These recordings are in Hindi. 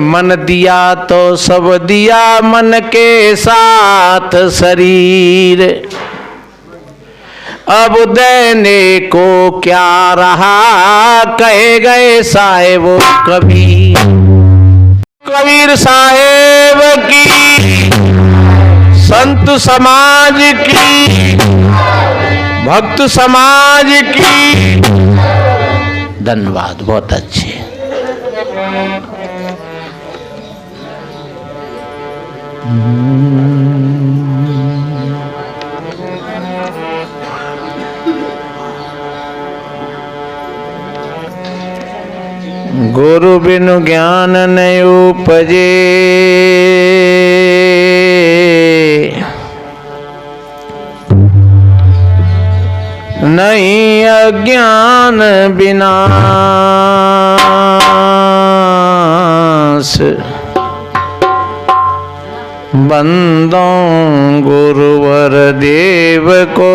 मन दिया तो सब दिया, मन के साथ शरीर, अब देने को क्या रहा, कहे गए साहेब कबीर। कबीर साहेब की, संत समाज की, भक्त समाज की धन्यवाद। बहुत अच्छे। गुरु बिनु ज्ञान नहीं उपजे, नहीं अज्ञान विनाश, बंदों गुरुवर देव को,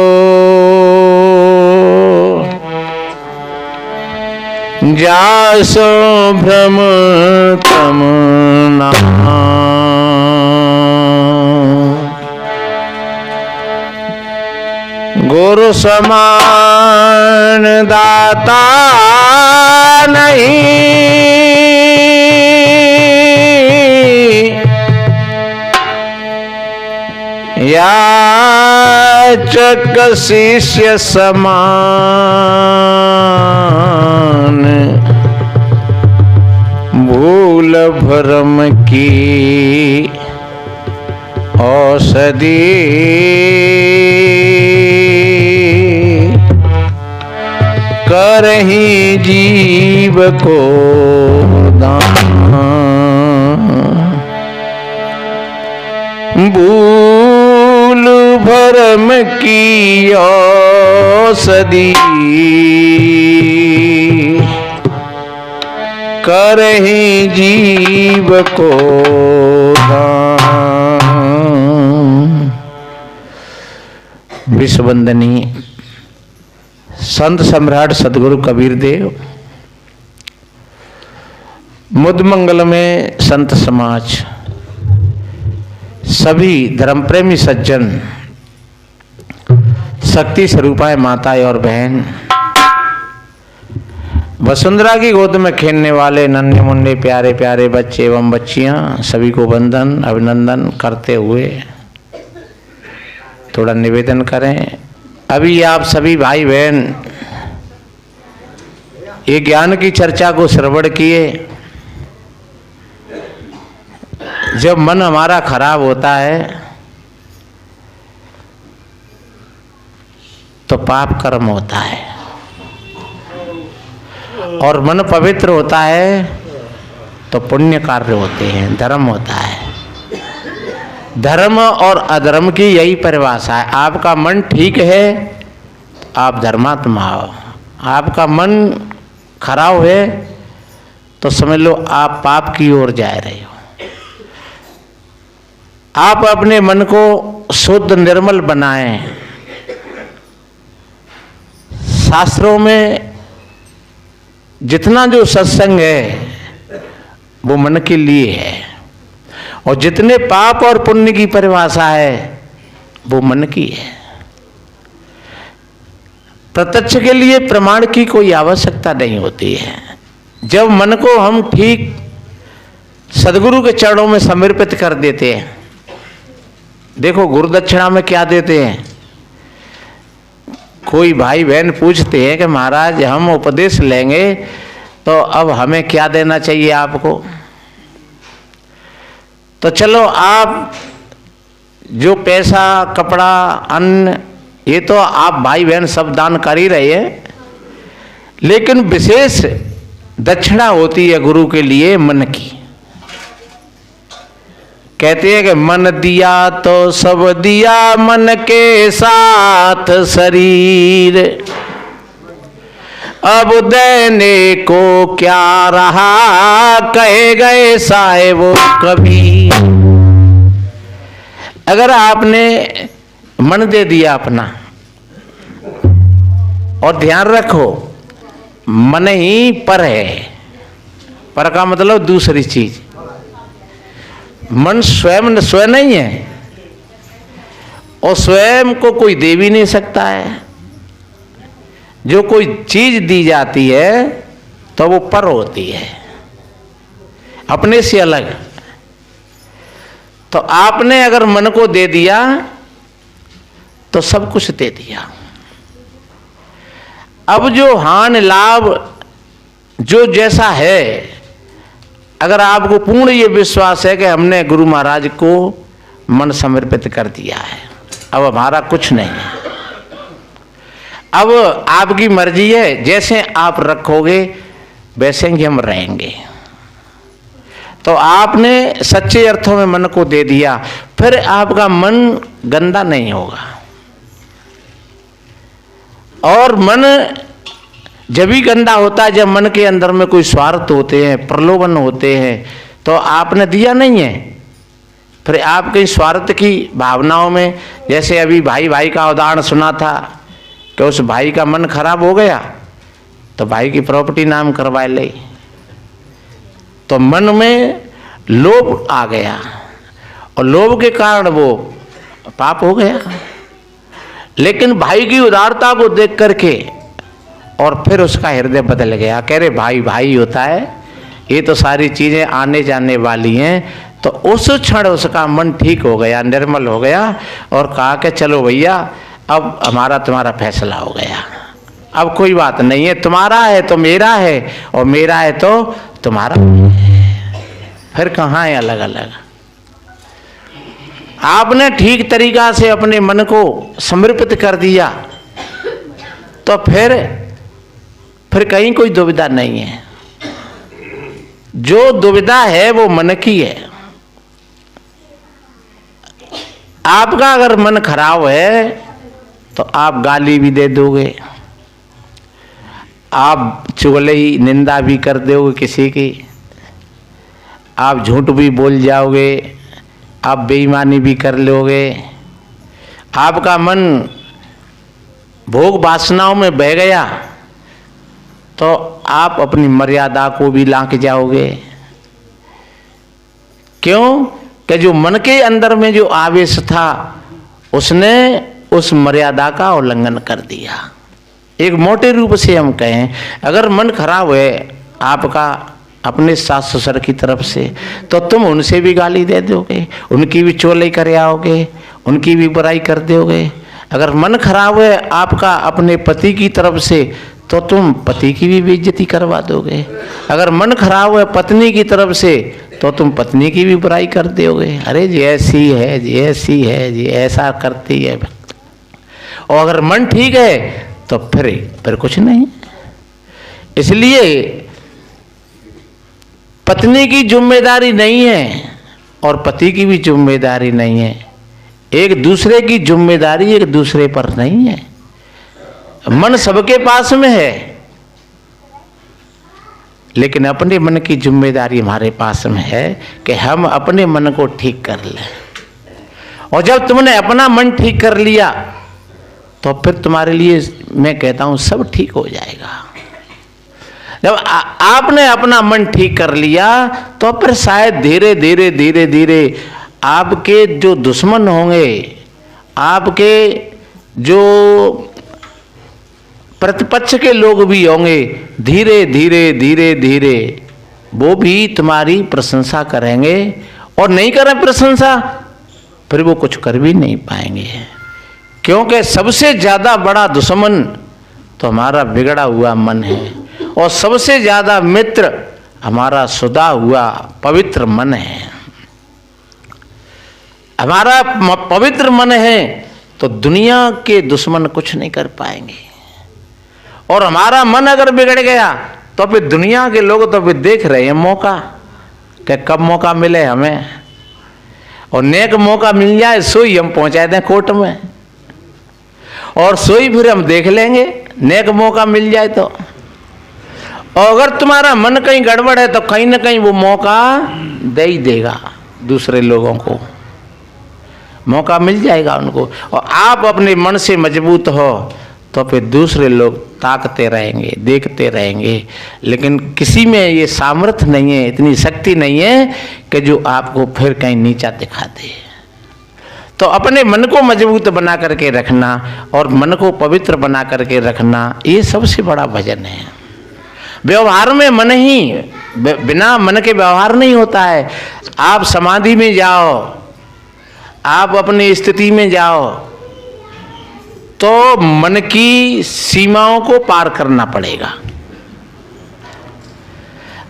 जासो भ्रम तम ना। गुरु समान दाता नहीं, याचक शिष्य समान, भूल भ्रम की औषधि, करही जीव को दान, भूल भरम की औषधि, करही जीव को दान। विश्ववंदनीय संत सम्राट सदगुरु कबीर देव, मुदमंगल में संत समाज, सभी धर्म प्रेमी सज्जन, शक्ति स्वरूपाएं माताएं और बहन, वसुंधरा की गोद में खेलने वाले नन्हे मुन्ने प्यारे प्यारे बच्चे एवं बच्चियां, सभी को वंदन अभिनंदन करते हुए थोड़ा निवेदन करें। अभी आप सभी भाई बहन ये ज्ञान की चर्चा को श्रवण किए। जब मन हमारा खराब होता है तो पाप कर्म होता है, और मन पवित्र होता है तो पुण्य कार्य होते हैं, धर्म होता है। धर्म और अधर्म की यही परिभाषा है। आपका मन ठीक है आप धर्मात्मा हो, आपका मन खराब है तो समझ लो आप पाप की ओर जा रहे हो। आप अपने मन को शुद्ध निर्मल बनाएं। शास्त्रों में जितना जो सत्संग है वो मन के लिए है, और जितने पाप और पुण्य की परिभाषा है वो मन की है। प्रत्यक्ष के लिए प्रमाण की कोई आवश्यकता नहीं होती है। जब मन को हम ठीक सदगुरु के चरणों में समर्पित कर देते हैं। देखो गुरु दक्षिणा में क्या देते हैं। कोई भाई बहन पूछते हैं कि महाराज हम उपदेश लेंगे तो अब हमें क्या देना चाहिए आपको। तो चलो आप जो पैसा कपड़ा अन्न ये तो आप भाई बहन सब दान कर ही रहे हैं, लेकिन विशेष दक्षिणा होती है गुरु के लिए मन की। कहते हैं कि मन दिया तो सब दिया, मन के साथ शरीर, अब देने को क्या रहा, कहे गए साहेब कबीर। अगर आपने मन दे दिया अपना, और ध्यान रखो मन ही पर है, पर का मतलब दूसरी चीज। मन स्वयं नहीं है और स्वयं को कोई दे भी नहीं सकता है। जो कोई चीज दी जाती है तो वो पर होती है, अपने से अलग। तो आपने अगर मन को दे दिया तो सब कुछ दे दिया। अब जो हान लाभ जो जैसा है, अगर आपको पूर्ण ये विश्वास है कि हमने गुरु महाराज को मन समर्पित कर दिया है, अब हमारा कुछ नहीं है, अब आपकी मर्जी है, जैसे आप रखोगे वैसे ही हम रहेंगे। तो आपने सच्चे अर्थों में मन को दे दिया, फिर आपका मन गंदा नहीं होगा। और मन जब भी गंदा होता है जब मन के अंदर में कोई स्वार्थ होते हैं, प्रलोभन होते हैं, तो आपने दिया नहीं है, फिर आपके स्वार्थ की भावनाओं में, जैसे अभी भाई भाई का उदाहरण सुना था कि उस भाई का मन खराब हो गया तो भाई की प्रॉपर्टी नाम करवा ले, तो मन में लोभ आ गया और लोभ के कारण वो पाप हो गया। लेकिन भाई की उदारता को देख करके और फिर उसका हृदय बदल गया, कह रहे भाई भाई होता है, ये तो सारी चीजें आने जाने वाली हैं। तो उस क्षण उसका मन ठीक हो गया, निर्मल हो गया और कहा कि चलो भैया अब हमारा तुम्हारा फैसला हो गया, अब कोई बात नहीं है, तुम्हारा है तो मेरा है और मेरा है तो तुम्हारा। फिर कहाँ है अलग अलग। आपने ठीक तरीका से अपने मन को समर्पित कर दिया तो फिर कहीं कोई दुविधा नहीं है। जो दुविधा है वो मन की है। आपका अगर मन खराब है तो आप गाली भी दे दोगे, आप चुगली निंदा भी कर दोगे किसी की, आप झूठ भी बोल जाओगे, आप बेईमानी भी कर लोगे। आपका मन भोग वासनाओं में बह गया तो आप अपनी मर्यादा को भी लांघ जाओगे। क्यों? कि जो मन के अंदर में जो आवेश था उसने उस मर्यादा का उल्लंघन कर दिया। एक मोटे रूप से हम कहें, अगर मन खराब है आपका अपने सास ससुर की तरफ से तो तुम उनसे भी गाली दे दोगे, उनकी भी चोली कर आओगे, उनकी भी बुराई कर दोगे। अगर मन खराब है आपका अपने पति की तरफ से तो तुम पति की भी बेइज्जती करवा दोगे। अगर मन खराब है पत्नी की तरफ से तो तुम पत्नी की भी बुराई कर दोगे, अरे जी ऐसी है, जी ऐसी है, जी ऐसा करती है। और अगर मन ठीक है तो फिर कुछ नहीं। इसलिए पत्नी की जिम्मेदारी नहीं है और पति की भी जिम्मेदारी नहीं है। एक दूसरे की जिम्मेदारी एक दूसरे पर नहीं है। मन सबके पास में है लेकिन अपने मन की जिम्मेदारी हमारे पास में है कि हम अपने मन को ठीक कर लें। और जब तुमने अपना मन ठीक कर लिया तो फिर तुम्हारे लिए मैं कहता हूं सब ठीक हो जाएगा। जब आपने अपना मन ठीक कर लिया तो फिर शायद धीरे धीरे धीरे धीरे आपके जो दुश्मन होंगे, आपके जो प्रतिपक्ष के लोग भी होंगे, धीरे धीरे धीरे धीरे वो भी तुम्हारी प्रशंसा करेंगे। और नहीं करें प्रशंसा फिर वो कुछ कर भी नहीं पाएंगे। क्योंकि सबसे ज्यादा बड़ा दुश्मन तो हमारा बिगड़ा हुआ मन है और सबसे ज्यादा मित्र हमारा सुधा हुआ पवित्र मन है। हमारा पवित्र मन है तो दुनिया के दुश्मन कुछ नहीं कर पाएंगे। और हमारा मन अगर बिगड़ गया तो फिर दुनिया के लोग तो फिर देख रहे हैं मौका कि कब मौका मिले हमें, और नेक मौका मिल जाए सोई हम पहुंचा दें कोर्ट में, और सोई फिर हम देख लेंगे नेक मौका मिल जाए तो। और अगर तुम्हारा मन कहीं गड़बड़ है तो कहीं ना कहीं वो मौका दे ही देगा, दूसरे लोगों को मौका मिल जाएगा उनको। और आप अपने मन से मजबूत हो तो फिर दूसरे लोग ताकते रहेंगे, देखते रहेंगे, लेकिन किसी में ये सामर्थ्य नहीं है, इतनी शक्ति नहीं है कि जो आपको फिर कहीं नीचा दिखा दे। तो अपने मन को मजबूत बना करके रखना और मन को पवित्र बना करके रखना, ये सबसे बड़ा भजन है। व्यवहार में मन ही, बिना मन के व्यवहार नहीं होता है। आप समाधि में जाओ, आप अपनी स्थिति में जाओ, तो मन की सीमाओं को पार करना पड़ेगा।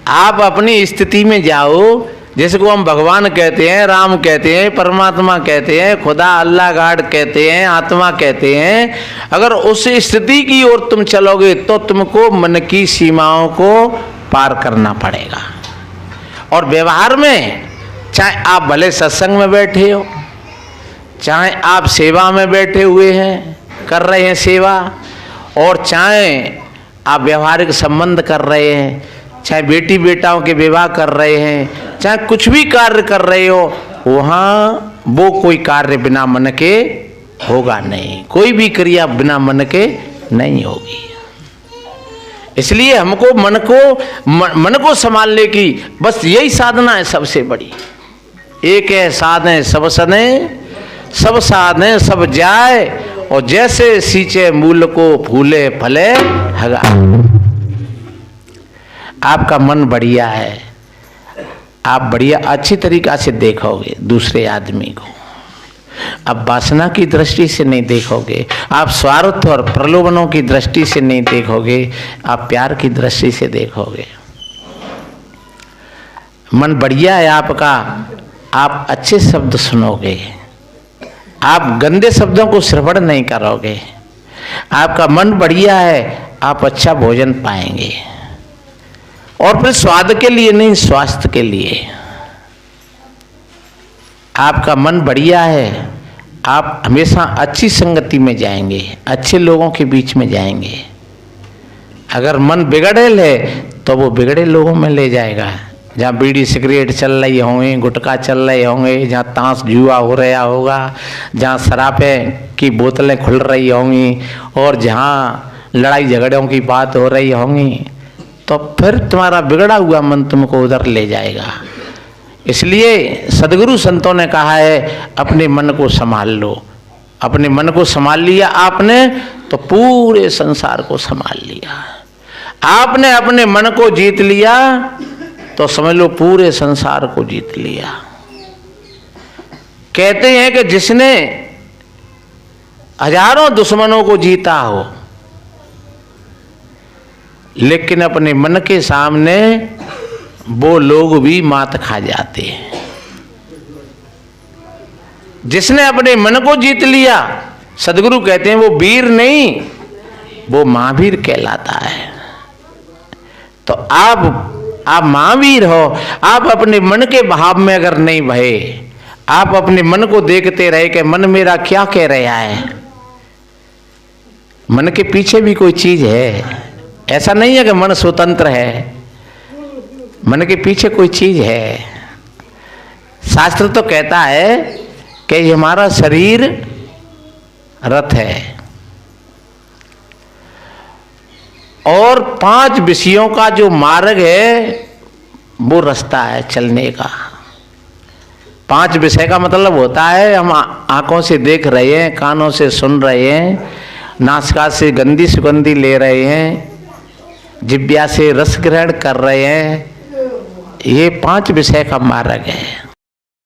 आप अपनी स्थिति में जाओ, जैसे को हम भगवान कहते हैं, राम कहते हैं, परमात्मा कहते हैं, खुदा अल्लाह गाड कहते हैं, आत्मा कहते हैं, अगर उस स्थिति की ओर तुम चलोगे तो तुमको मन की सीमाओं को पार करना पड़ेगा। और व्यवहार में, चाहे आप भले सत्संग में बैठे हो, चाहे आप सेवा में बैठे हुए हैं, कर रहे हैं सेवा, और चाहे आप व्यवहारिक संबंध कर रहे हैं, चाहे बेटी बेटाओं के विवाह कर रहे हैं, चाहे कुछ भी कार्य कर रहे हो, वहाँ वो कोई कार्य बिना मन के होगा नहीं, कोई भी क्रिया बिना मन के नहीं होगी। इसलिए हमको मन को संभालने की बस यही साधना है सबसे बड़ी। एक है साधे सब सने, सब साधे सब जाए, और जैसे सींचे मूल को फूले फले हगा। आपका मन बढ़िया है, आप बढ़िया अच्छी तरीका से देखोगे दूसरे आदमी को, आप वासना की दृष्टि से नहीं देखोगे, आप स्वार्थ और प्रलोभनों की दृष्टि से नहीं देखोगे, आप प्यार की दृष्टि से देखोगे। मन बढ़िया है आपका, आप अच्छे शब्द सुनोगे, आप गंदे शब्दों को श्रवण नहीं करोगे। आपका मन बढ़िया है, आप अच्छा भोजन पाएंगे, और फिर स्वाद के लिए नहीं, स्वास्थ्य के लिए। आपका मन बढ़िया है, आप हमेशा अच्छी संगति में जाएंगे, अच्छे लोगों के बीच में जाएंगे। अगर मन बिगड़ेल है तो वो बिगड़े लोगों में ले जाएगा, जहाँ बीड़ी सिगरेट चल रही होंगे, गुटखा चल रहे होंगे, जहाँ ताश जुआ हो रहा होगा, जहाँ शराबें की बोतलें खुल रही होंगी, और जहाँ लड़ाई झगड़ों की बात हो रही होंगी, तो फिर तुम्हारा बिगड़ा हुआ मन तुमको उधर ले जाएगा। इसलिए सदगुरु संतों ने कहा है अपने मन को संभाल लो। अपने मन को संभाल लिया आपने तो पूरे संसार को संभाल लिया। आपने अपने मन को जीत लिया तो समझ लो पूरे संसार को जीत लिया। कहते हैं कि जिसने हजारों दुश्मनों को जीता हो, लेकिन अपने मन के सामने वो लोग भी मात खा जाते हैं। जिसने अपने मन को जीत लिया, सदगुरु कहते हैं वो वीर नहीं, वो महावीर कहलाता है। तो आप महावीर हो। आप अपने मन के भाव में अगर नहीं भये, आप अपने मन को देखते रहे कि मन मेरा क्या कह रहा है। मन के पीछे भी कोई चीज है, ऐसा नहीं है कि मन स्वतंत्र है, मन के पीछे कोई चीज है। शास्त्र तो कहता है कि ये हमारा शरीर रथ है और 5 विषयों का जो मार्ग है वो रास्ता है चलने का। 5 विषय का मतलब होता है हम आंखों से देख रहे हैं, कानों से सुन रहे हैं, नासिका से गंदी सुगंधी ले रहे हैं, जिह्वा से रस ग्रहण कर रहे हैं। ये 5 विषय का मार्ग है।